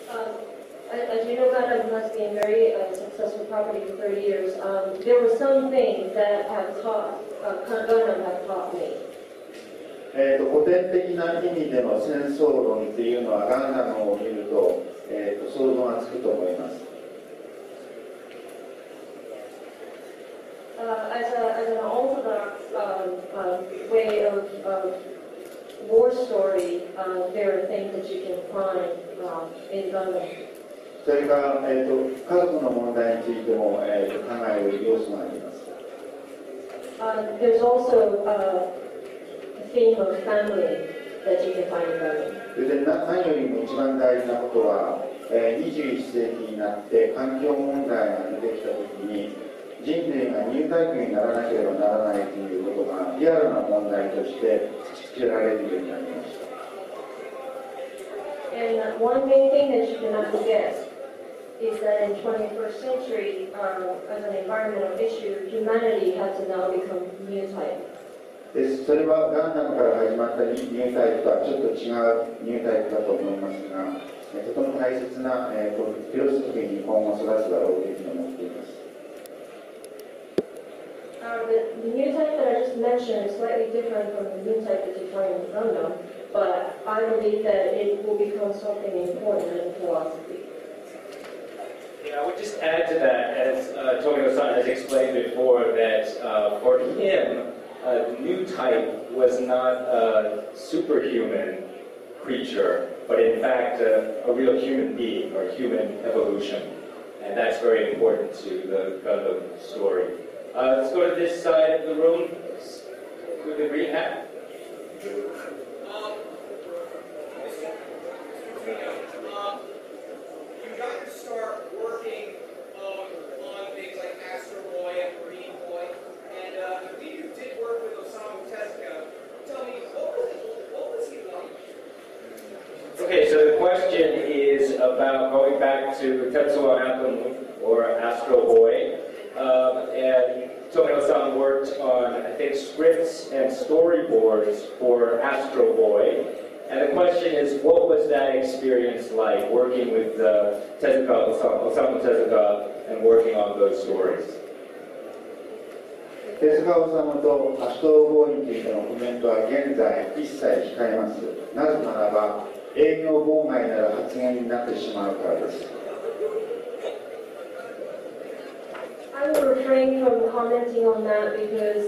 As you know, Gundam has been very successful property for 30 years. There were some things that Gundam have taught me. 古典的な意味での戦争論っていうのはガンダムを見ると、想像がつくと思います。As an orthodox way of war story, there are things that you can find in Gundam. それから、家族の問題についても、考える要素があります。There's also the theme of family that you can find in Gundam. それで何よりも一番大事なことは、21世紀になって環境問題が出てきたときに、人類がニュータイプにならなければならないということがリアルな問題として突きつけられるようになりました。And one main thing that you cannot forget is that in 21st century, as an environmental issue, humanity has to now become new type. それはガンダムから始まったニュータイプとはちょっと違うニュータイプだと思いますが、とても大切なフィロソフィーに今後育つだろうというふうに思っています。The new type that I just mentioned is slightly different from the new type that you find in Gundam, but I believe that it will become something important in philosophy. Yeah, I would just add to that, as Tomino-san has explained before, that for him, the new type was not a superhuman creature, but in fact a real human being or human evolution. And that's very important to the Gundam story. Let's go to this side of the room with the green hat. You got to start working on things like Astro Boy and Green Boy, and I believe you did work with Osamu Tezuka. Tell me, what was he like? Okay, so the question is about going back to Tetsuo Anatom or Astro Boy. And Tomino-san worked on, I think, scripts and storyboards for Astro Boy. And the question is, what was that experience like, working with Osamu Tezuka, and working on those stories? 手塚治虫とアストロボーイについてのコメントは現在一切控えます。なぜならば、営業妨害なる発言になってしまうからです。I will refrain from commenting on that because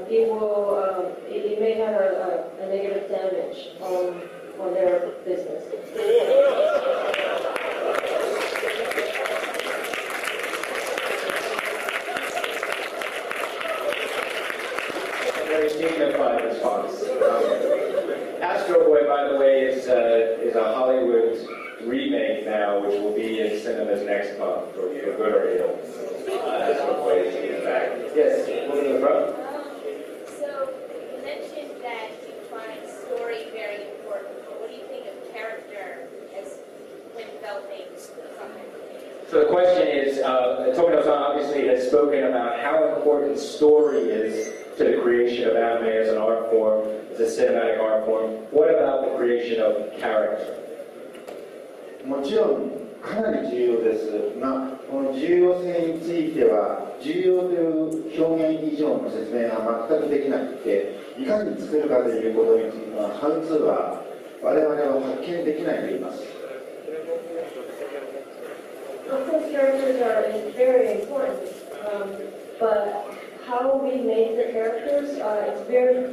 it may have a negative damage on their business. A very dignified response. Astro Boy, by the way, is a Hollywood remake now, which will be in cinemas next month for good or ill. Astro Boy is back. Yes, woman in the front. So you mentioned that you find story very important. What do you think of character as when developing something? So the question is, Tomino-san obviously has spoken about how important story is to the creation of anime as an art form, as a cinematic art form. What about the creation of character? もちろんかなり重要ですが、この重要性については重要という表現以上の説明が全くできなくて、いかに作るかということについてはハウツーは我々は発見できないと言います。Of course, characters are very important, but how we make the characters,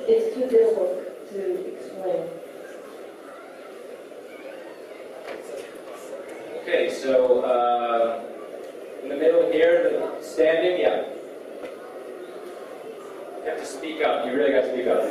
it's too difficult to explain. Okay, so in the middle here, standing, yeah. You have to speak up. You really got to speak up.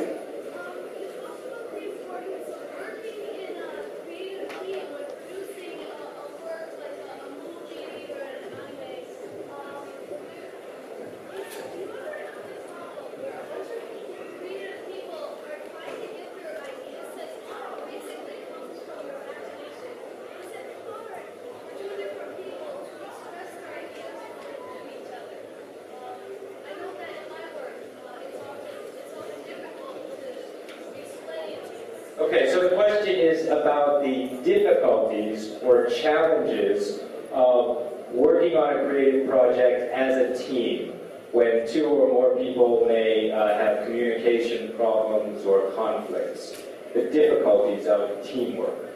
about the difficulties or challenges of working on a creative project as a team, when two or more people may have communication problems or conflicts, the difficulties of teamwork.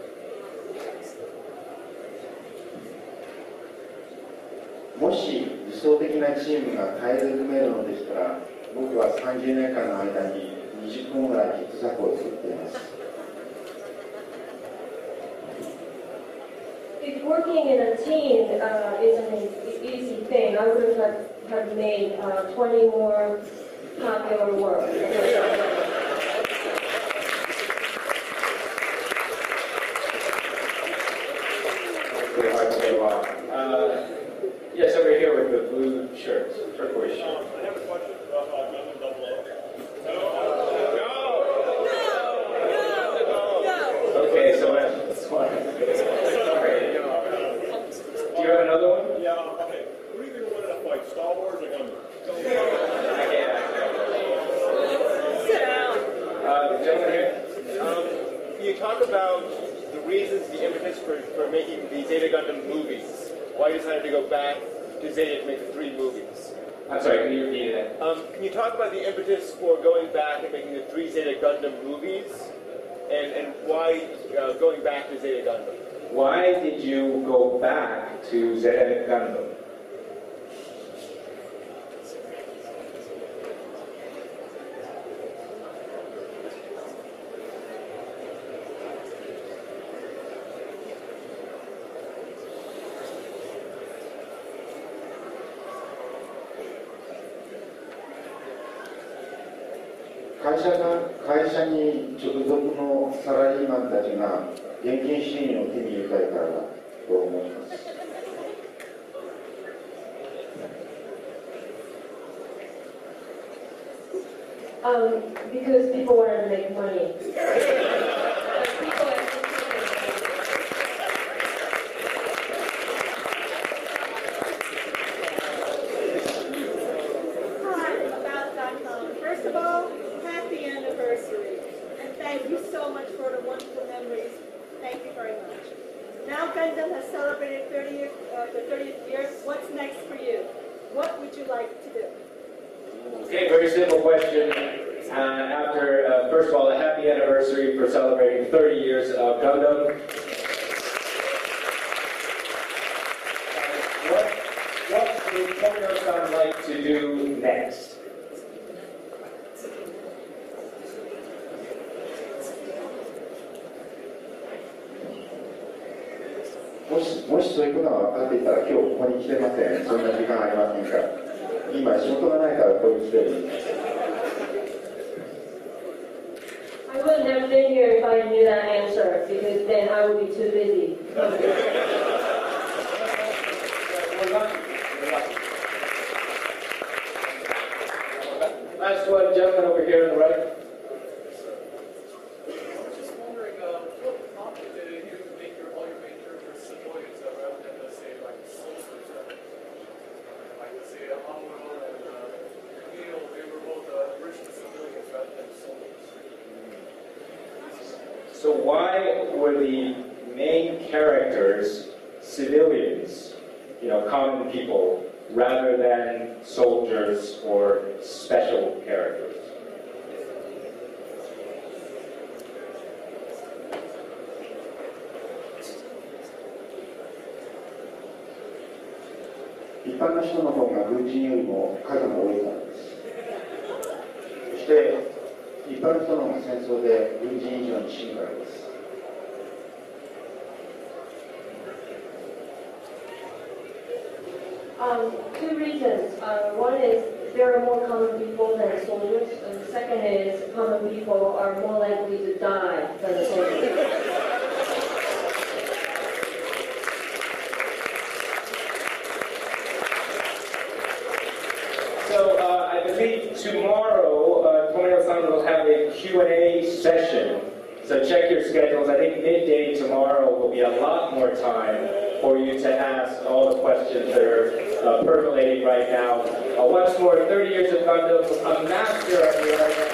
もし理想的なチームが絶えず組めるのでしたら、僕は30年間の間に20分ぐらいヒット作を作っています。If working in a team isn't an easy thing, I would have made 20 more popular works. Pretty hard to get along. Yes, over here with the blue shirt, turquoise shirt. I have a question about Gundam 00. Okay, so that's one. Sorry. Do you have another one? Yeah, okay. Who do you think will win in a fight, Star Wars or Gundam? Sit down. The gentleman here. You talk about the reasons, the impetus for making the Zeta Gundam movies. Why you decided to go back to Zeta to make the 3 movies. I'm sorry, can you repeat that? Can you talk about the impetus for going back and making the 3 Zeta Gundam movies? And why going back to Zeta Gundam? Why did you go back to Zeta Gundam?会社に直属のサラリーマンたちが現金収入を手に入れたいからだと思います。Because people wanted to make money. Hi, about Gundam. First of all, happy anniversary. And thank you so much for the wonderful memories. Thank you very much. Now Gundam has celebrated the 30th year. What's next for you? What would you like to do? Okay, very simple question. After, first of all, a happy anniversary for celebrating 30 years of Gundam. What would Tomino-san like to do next?もしそういうことが分かっていたら今日ここに来てません。そんな時間ありませんから。今仕事がないからここに来てる。I wouldn't have been here if I knew that answer, because then I would be too busy. Last one, gentleman over here on the right. Just wondering, what prompted you to make all your main characters civilians rather than, say, like soldiers? Like, say, Tomino and Tomino, they were both original civilians rather than soldiers. So why were the main characters civilians, common people, rather than soldiers or special characters?一般の人の方が軍人よりも数が多いからです。そして一般の人の方が戦争で軍人以上に死ぬからです。Two reasons. One is there are more common people than soldiers, and the second is common people are more likely to die than soldiers. So I believe tomorrow, Tomino-san will have a Q&A session. So check your schedules. I think midday tomorrow will be a lot more time for you to ask all the questions that are percolating right now. Once more, 30 years of Gundam, a master of the art.